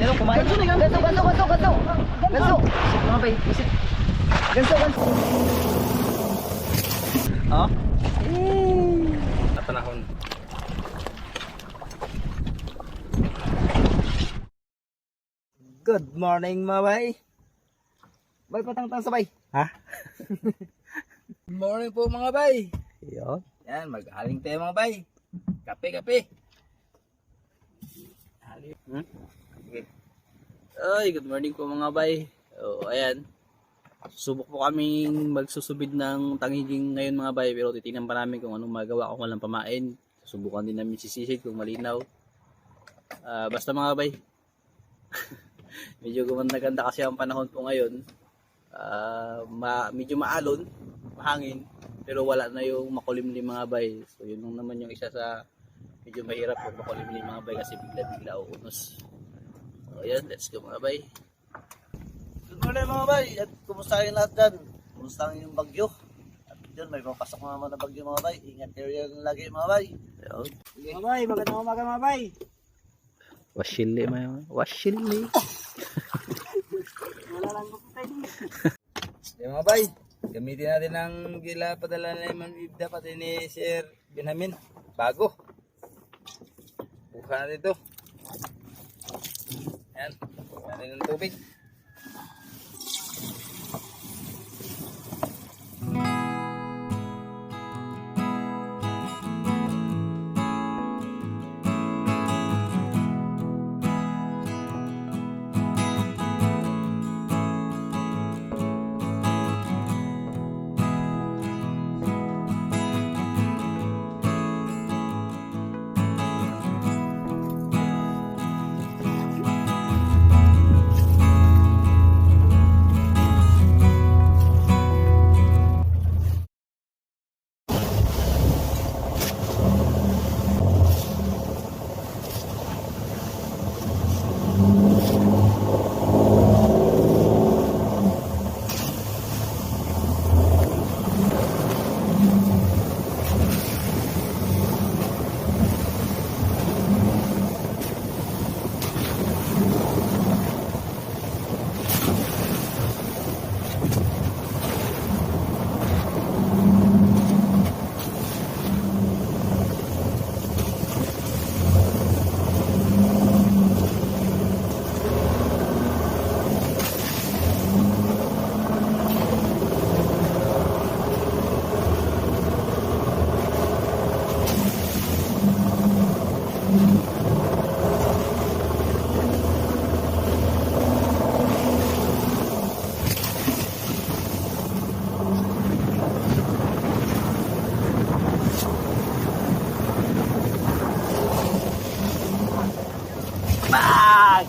Ganso, kumain. Ganso. Ganso. Mga bay, visit. Ganso. Oh. Sa panahon. Good morning, mga bay. Bay, patang-tang sabay. Ha? Good morning po, mga bay. Yun. Yan, mag-aling tayo, mga bay. Kape. Okay. Ay, good morning po, mga bay. Oh, ayan. Subok po kaming magsusubid ng tangiging ngayon, mga bay. Pero titingnan pa namin kung anong magawa kung walang pamain. Subukan din namin sisisid kung malinaw. Basta, mga bay. Medyo gumanda-ganda kasi ang panahon po ngayon. Medyo maalon, mahangin, pero wala na yung makulimlim, mga bay. So yun lang naman yung isa sa medyo mahirap yung makulimlim, mga bay, kasi bigla-bigla uunos. So yan, let's go, mga bay. Good morning, mga bay. At kumusta kayong lahat dyan? Kumusta yung bagyo? At dyan, may papasok naman na bagyo, mga bay. Ingat kayo yan lagi, mga bay. Yun. Mga bay, magandang umaga, mga bay. Washili, mga washili. Wala lang ko tayo. Yung mga bay, gamitin natin ang gila padala na naman dapat ni Sir Benjamin. Bago. Buka natin ito. Yan. Natin ng tubig.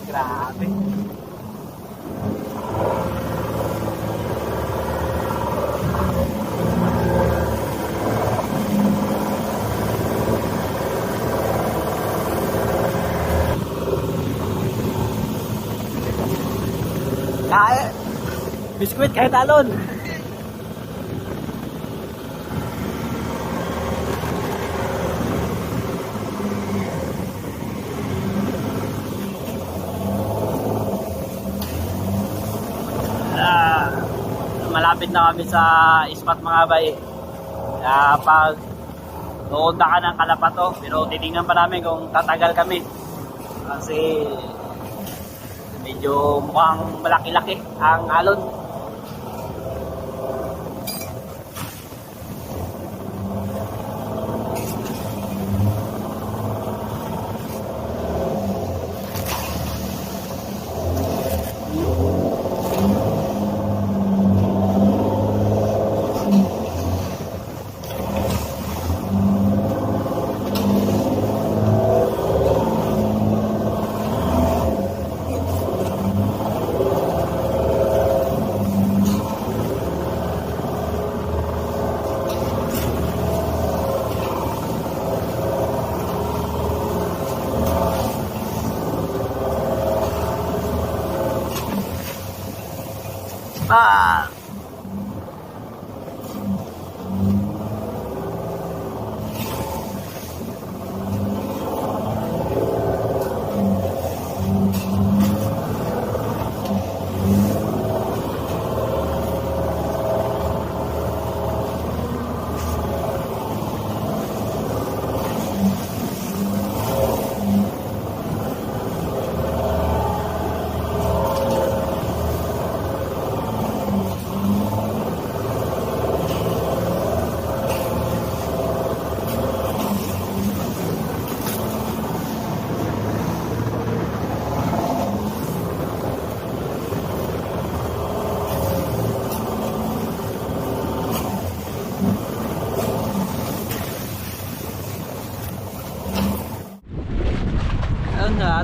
Grabe. Kahit biskuit kahit talon. Malapit na kami sa spot, mga bay. Pag tuunta ka ng Kalapato, pero titingnan pa namin kung tatagal kami kasi medyo mukhang malaki-laki ang alon. Ah!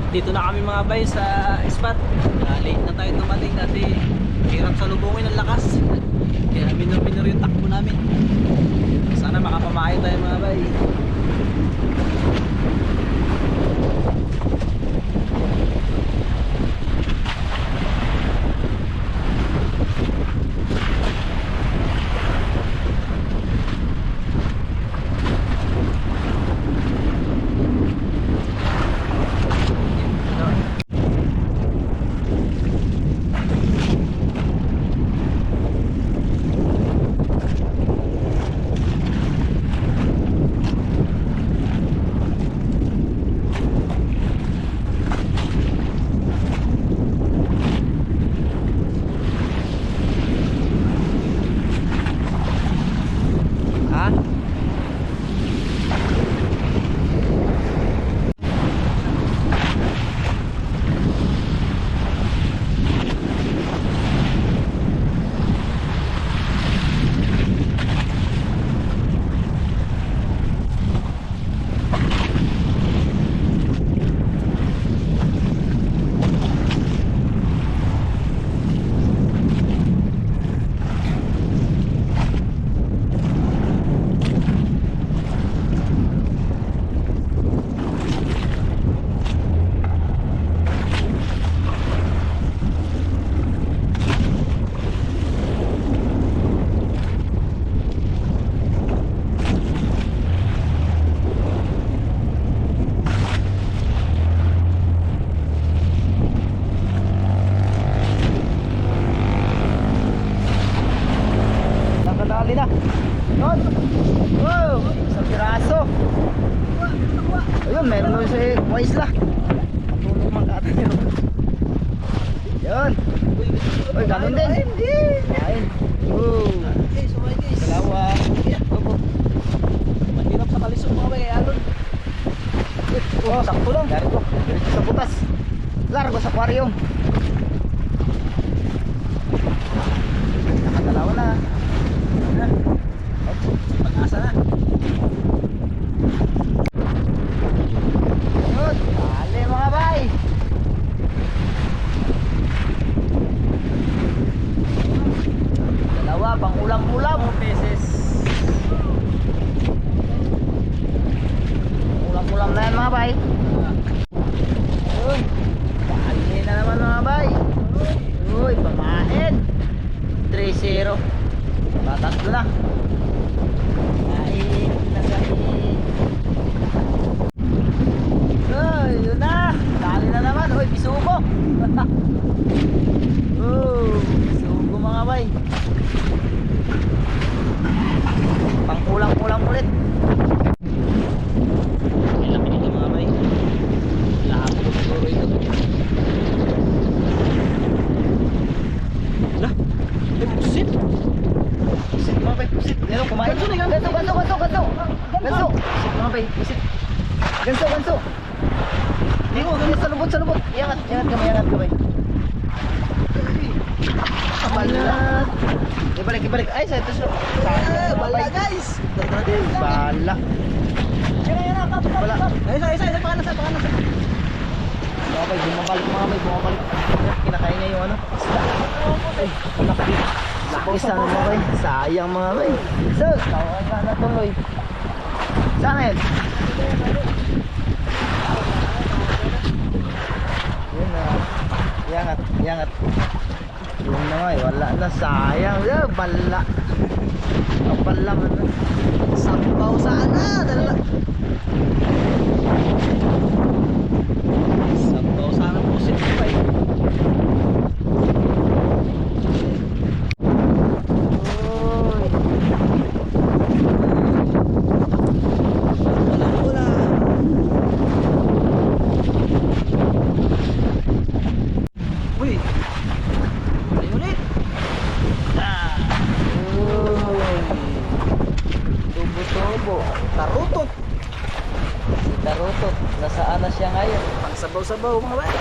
At dito na kami mga bay sa spot. Late na tayo dumating dati. Hirap sa lubungin ang lakas. Kaya minor yung takbo namin. Sana makapamain tayo mga bay. Ha? Nakadali na. Yun. Wow, isang piraso. Ayun, meron mo si Moisla. Matulog man ka tayo. Yun. Uy, ganun din. Kain. Dalawa. Mahirap sa kalisod mga bay. Alon. Oh, sakto lang. Diretso. Diretso sa butas. Largo sa aquarium. Nakadalawa na. Pag-asa na. Yun. Dali mga bay. Dalawa, pang ulam-ulam. 2 pesos. Ulam-ulam na yan mga bay. Yun. Dali na naman mga bay. Uy, pamain. 3-0. Tatatlo na. Kain na kain. Uy, yun na. Dali na naman. Uy, bisugo. Bisugo mga bay. Pang ulam-ulam ulit. Laki nito mga bay. Lahat ko siguro ito. Lah, may pusit. Pusit mga bay, pusit. Yan o, kumain. Ganso na, Ganso, ganso, ganso, ganso. Ganso. Pusit mga bay, pusit. Ganso, ganso. Hindi mo, ganyan sa lubot, sa lubot. Iangat, iangat kamay. Balat. Ibalik, ibalik. Ay, sa ito siya. Bala guys. Bala. Bala. Isa, pangalan sa. Mga bay, bumabalik mga bay, bumabalik. Kinakain niya yung ano. Isda. Ay, malaki. Laki sana mga bay. Sayang mga bay. So, tawag na natuloy. Saan ngayon? Yun na. Iangat, iangat. Yun na nga eh, wala na. Sayang. Bala. Ang bala man na. Sampaw sana. Dala. Sampaw sana pusit ko bay. Wala. Uy. Ay ulit. Tubo-tubo. Tarutot. Si Tarutot. Nasaan na siya ngayon? Pang sabaw-sabaw mga bay.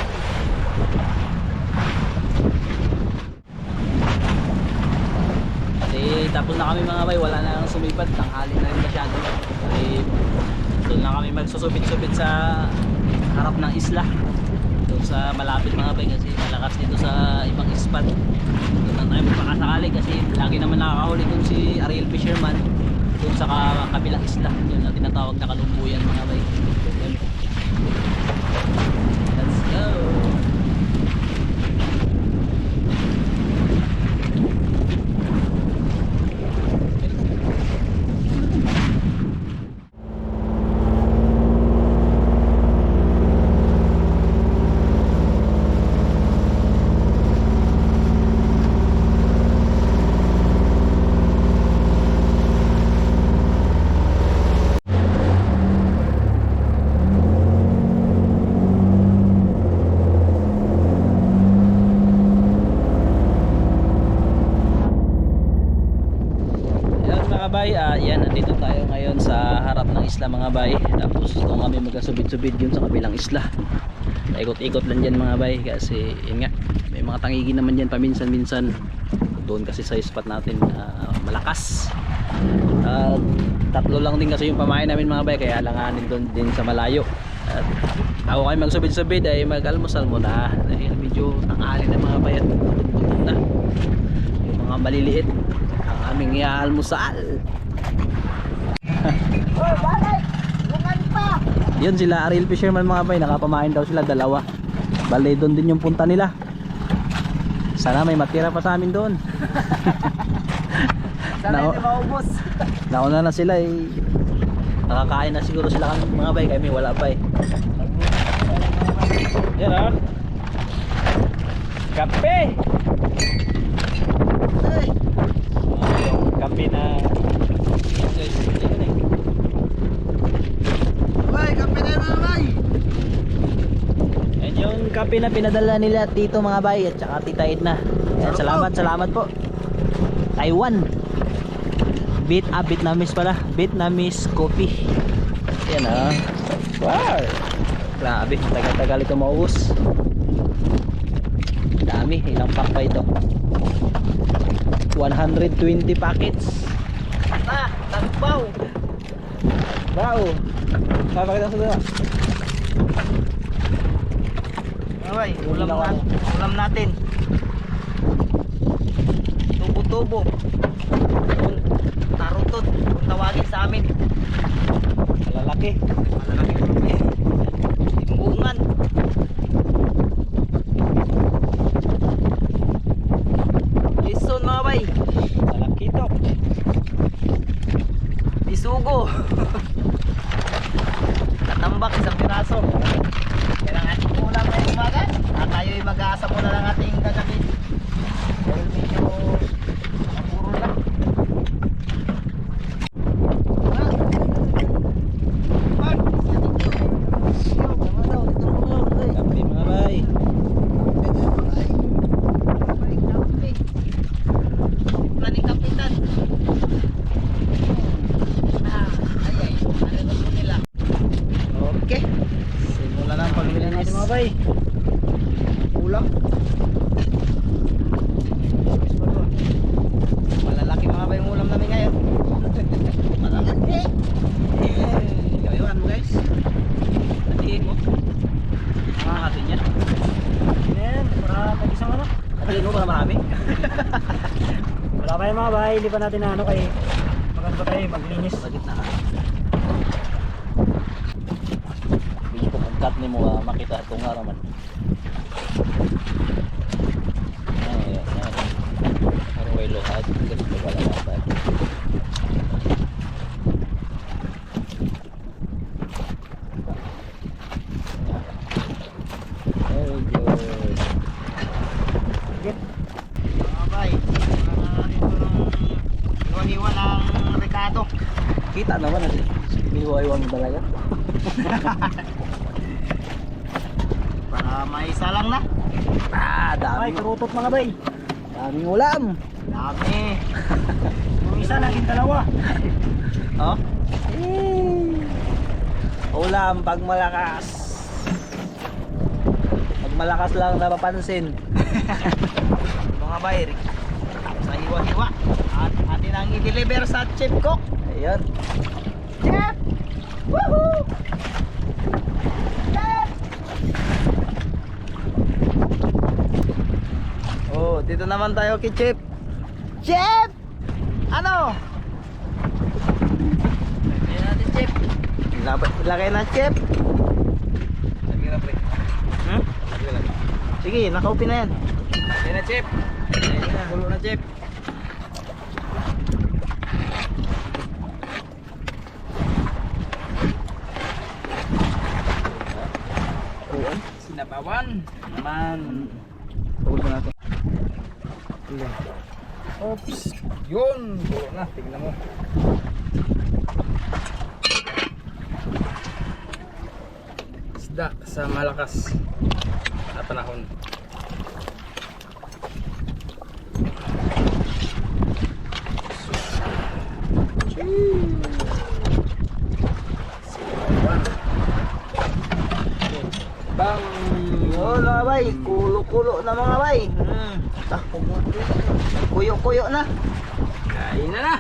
Kasi tapos na kami mga bay, wala na nang sumipad, tanghali na rin masyado. Kasi doon na kami magsusubit-subit sa harap ng isla. doon sa malapit mga bay kasi malakas dito sa ibang spot. Doon lang tayo magpakasakali kasi lagi naman nakakahuli doon si Ariel Fisherman doon sa kabilang isla. Yun ang tinatawag na Kalumbuyan mga bay. Let's go! Bay, yan, nandito tayo ngayon sa harap ng isla mga bay. Tapos doon kami magkasubid-subid yun sa kabilang isla. Ikot-ikot lang dyan mga bay kasi yun nga, may mga tangigi naman dyan paminsan-minsan. Doon kasi sa spot natin malakas. Tatlo lang din kasi yung pamain namin mga bay, kaya langanin doon din sa malayo. At ako kayo magsubid-subid ay mag-almusal muna dahil medyo tanghali na mga bay at tutugtog na yung mga maliliit ang aming iaalmusal. Hoy, bakit? Lungan pa! Yun sila Ariel Fisherman mga bay, nakapamain daw sila dalawa. Bale doon din yung punta nila. Sana may matira pa sa amin doon. Sana hindi maubos. Nauna na sila eh. Nakakain na siguro sila mga bay, kami wala pa eh. Yan ah. Kape! Hey! Kape na Hoy, kape na mga bay! yan yung kape na pinadala nila Tito mga bay at saka Tita Edna. Yan, salamat po. Taiwan Vietnamese pala, Vietnamese coffee. Yan ah. Wow, grabe, tagal-tagal ito maubos. Dami, ilang pack pa ito? 120 packets. Tagbaw! Wow, papakita sa dito. Mga bay, ulam natin. Tubo-tubo. Tarutot, kung tawagin sa amin. Malalaki. Malalaki kami. Timbungan. Lison mga bay. Malaki ito. Bisugo. Katambak isang piraso. Yan ang ating ulam na yung umaga. At tayo'y mag-aasa muna ng ating gagawin. Dahil medyo napuro na. Kape mga bay. Maning kapitan. Ay, ano gusto nila? Okay. Simula na ang paglilinis. Mga bay. Ulam. Malalaki mga ba yung ulam namin ngayon? Malalaki. Gawin mo guys. Hatiin mo. Mga hatin niya. Yan, para mag-isang ano. Hatiin mo para marami. Wala pa yung mga bahay, hindi pa natin na ano kay maganda tayo maglinis. Sa gitna ka. Hindi ko pagkat ni mo makita itong haraman. Ayan. Arwelo at ganito wala pa. Very good. Mga bay, ito ng iwan-iwan ng Ricardo. Kita naman natin. Bihuay-wang talaga. Para may isa lang na. Ah, Ay, dami. turutot mga bay. Daming ulam. Dami. Yung isa naging dalawa. Oh? Ulam pag malakas. Pag malakas lang napapansin. Mga bay, sa hiwa-hiwa. At atin ang i-deliver sa Chef Cook. Ayun. Chef! Woohoo! Chef! Dito naman tayo kay Chip. Chip! Ano? Ayan natin, Chip. Ilagay na Chip. Lagi na, pre. Hmm? Sige, naka-open na yan. Ayan na, Chip. Ayan na, hulo na, Chip. Sinabawan. Naman. Pagod na natin. Oops. Yun. Hulo na. Tingnan mo. Isda sa malakas na panahon. Bang! Yun mga bay, kulo-kulo na mga bay. Kuyo-kuyo na. Kain na na!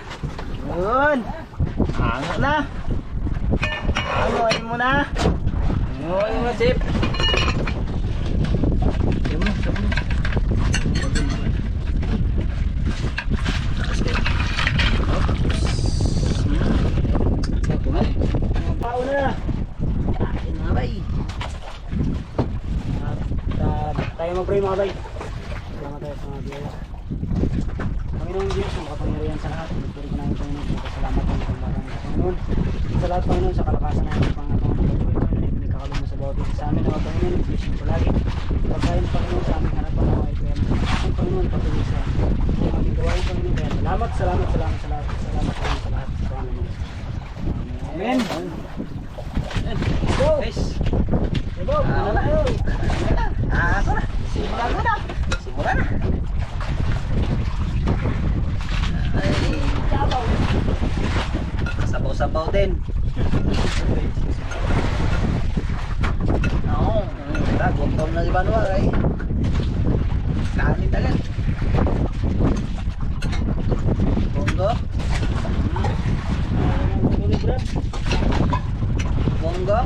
Yun. Hango na. Hangoin mo na. Ngayon na, Chip! Pao na. Kain mga bay. Tayo mag-pray mga bay. Salamat tayo sa mga biyaya. Panginoon Diyos, ang makapangyarihan sa lahat. Pagpuri ko namin Panginoon. Salamat po sa mga Panginoon. Sa lahat Panginoon, sa kalakasan namin ng Panginoon. Pagpuri pinagkakalong mo sa bawat isa sa amin. Ang Panginoon, bless mo palagi. Pagkain Panginoon sa aming harapan na ay kaya ang Panginoon patuloy sa aming gawain Panginoon. Kaya salamat sa lahat. Salamat Panginoon sa lahat. Sa Panginoon. Amen. Go! Guys! Go! Ano na yun? Ako na. Simulan mo na. Simulan na. Ay, sabaw-sabaw din. Oo. Gutom na si Banwa ay. Kanin tagal. Bongo. Bongo.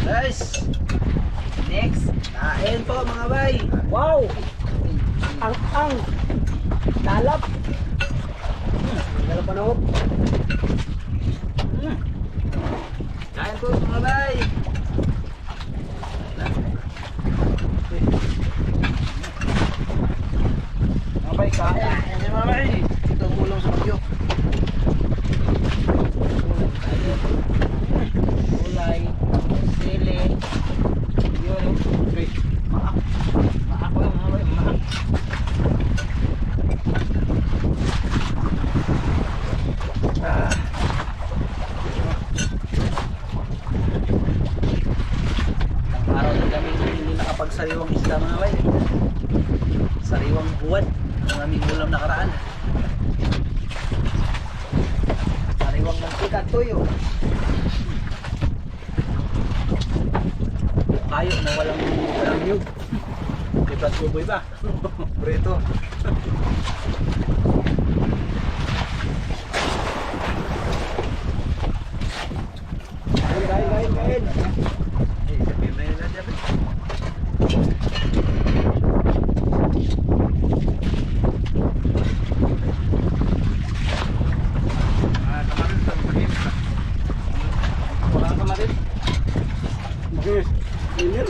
Guys. Next. Kain po mga bay. Wow! Ang lalap. Lalap pa na hop. Kain po mga bay. Mga bay, kain. Kain mga bay. Ito ang ulong sa bagyo. Ulay. Sili. Yun. Maak. Maak lang mga bay. Maak. Araw din kami hindi nakapagsariwang isda mga bay. Sariwang buwan ang aming ulam nakaraan. Sariwang mantika at tuyo. Kayo na walang yug. Ibrat buboy ba? Preto. Kain. Sabihin na yun na dyan. Walang kamarin. Junior.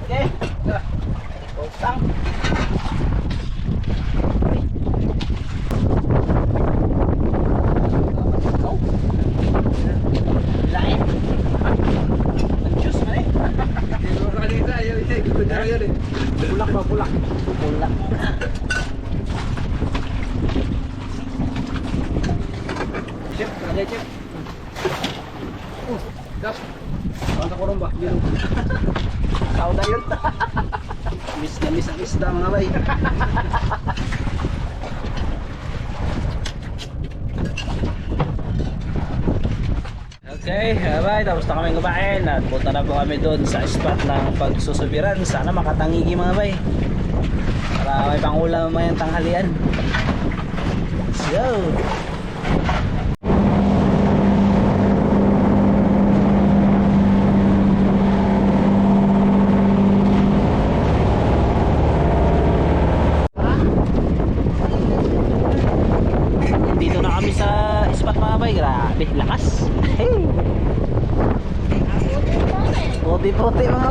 Okay. Utang. Lain. Ang-juice man eh. Bulak ba? Bulak. Bulak. Chip! Lagay, Chip! Gas! Saan sa kurong ba? Yun. Tao na yun. Miss na miss ang isda mga bay. Okay, bye. Tapos na kami kumain at punta na po kami doon sa spot ng pagsusubiran. Sana makatangigi mga bay. Para may pangulam mamayang tanghalian. Let's go!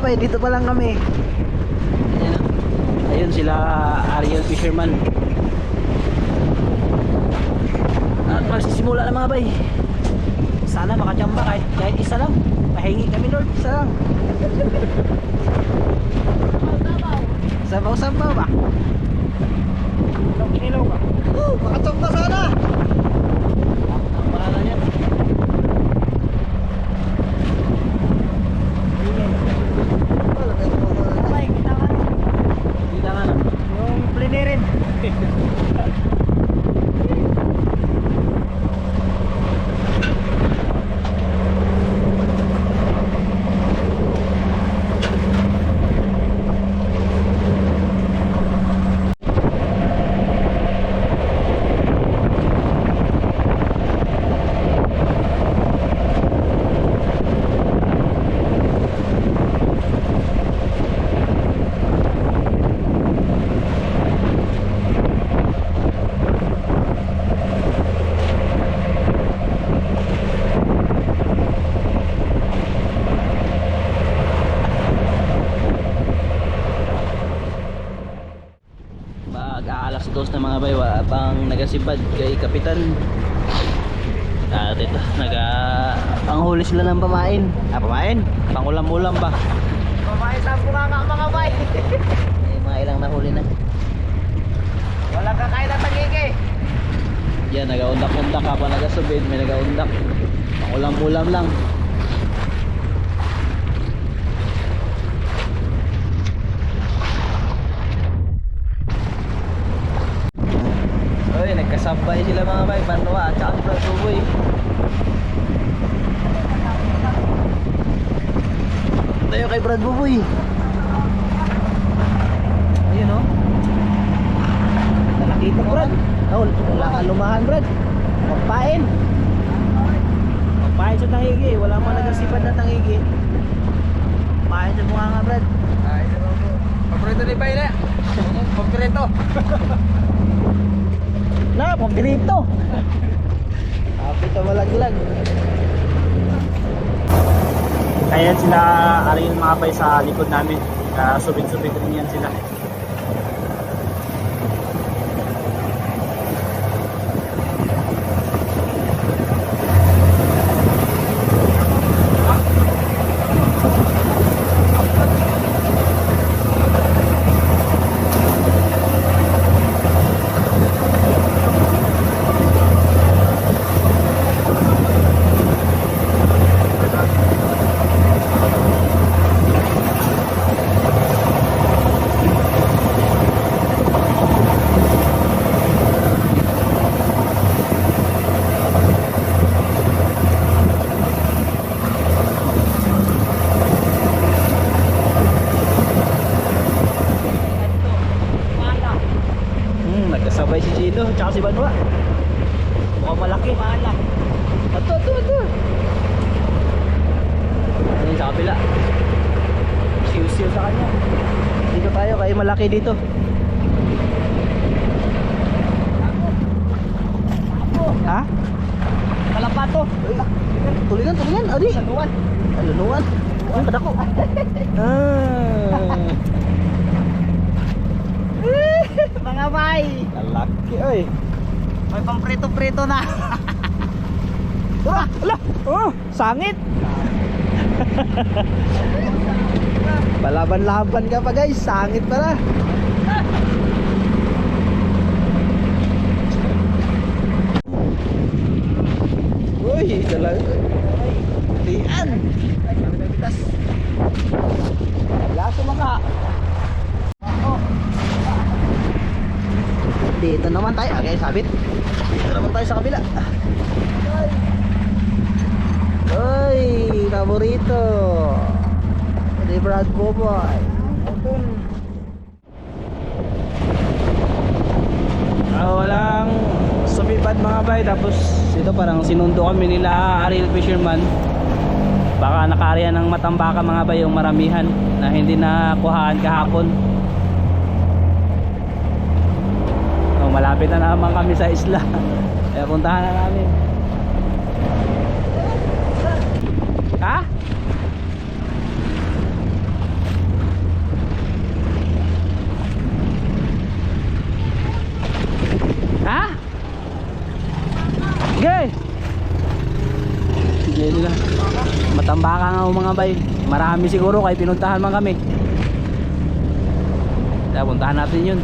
bay, dito pa lang kami. Ayan, ayun sila Ariel Fisherman. At magsisimula na mga bay. Sana makachamba kahit isa lang. Pahingi kami Lord, isa lang. Sabaw-sabaw ba? Kinilaw ka. Makachamba sana. Ang pangalan niya. Ay, kita ka. Kita nga lang. Yung plinirin. Mag-aalas 2 na mga bay, wala pang nagasibad kay Kapitan. At ito, panghuli sila ng pamain. Pamain? Pangulam-ulam ba? Pamain sa bunganga mga bay. May mga ilang nahuli na. Walang kakain na tagigi. Yan, nagaundak-undak ka pa nagasubid. May nagaundak. Pangulam-ulam lang. Uy, nagkasabay sila mga bay. Banwa at saka Brad Buboy. Tayo kay Brad Buboy. Ayun o. Dito Brad. Oh, wala kang lumahan Brad. Magpain. Magpahin sa tangigi. Wala pa nagasipad na tangigi. Magpahin sa bunganga Brad. Ay, paborito ni bay na. Paborito. Na, paborito. Kapit na malaglag. Ayan sila, Ariel mga bay sa likod namin. Subid-subid rin yan sila. Nagkasabay si Gino tsaka si Banwa. Mukhang malaki. Ito. Ano yung sa kabila? Siw-siw sa kanya. Dito tayo kay malaki dito. Ha? Kalapato. Tulingan. Adi. Sanuan. Alunuan. Ang kadako. Mga bay. Kalaki oy. May pang prito-prito na. Oh, sangit. Balaban-laban ka pa guys, sangit pala. Uy, talaga. Tian. Bitas. Laso mga. Dito naman tayo. Okay, sabit. Dito naman tayo sa kabila. Uy, paborito. Ni Brad Buboy. Walang sumipad mga bay. Tapos ito parang sinundo kami nila Ariel Fisherman. Baka nakaarya ng matambaka mga bay yung maramihan na hindi nakuhaan kahapon. Malapit na naman kami sa isla. Kaya puntahan na namin. Ha? mo mga bay. Marami siguro kahit pinuntahan man kami. Kaya puntahan natin yun.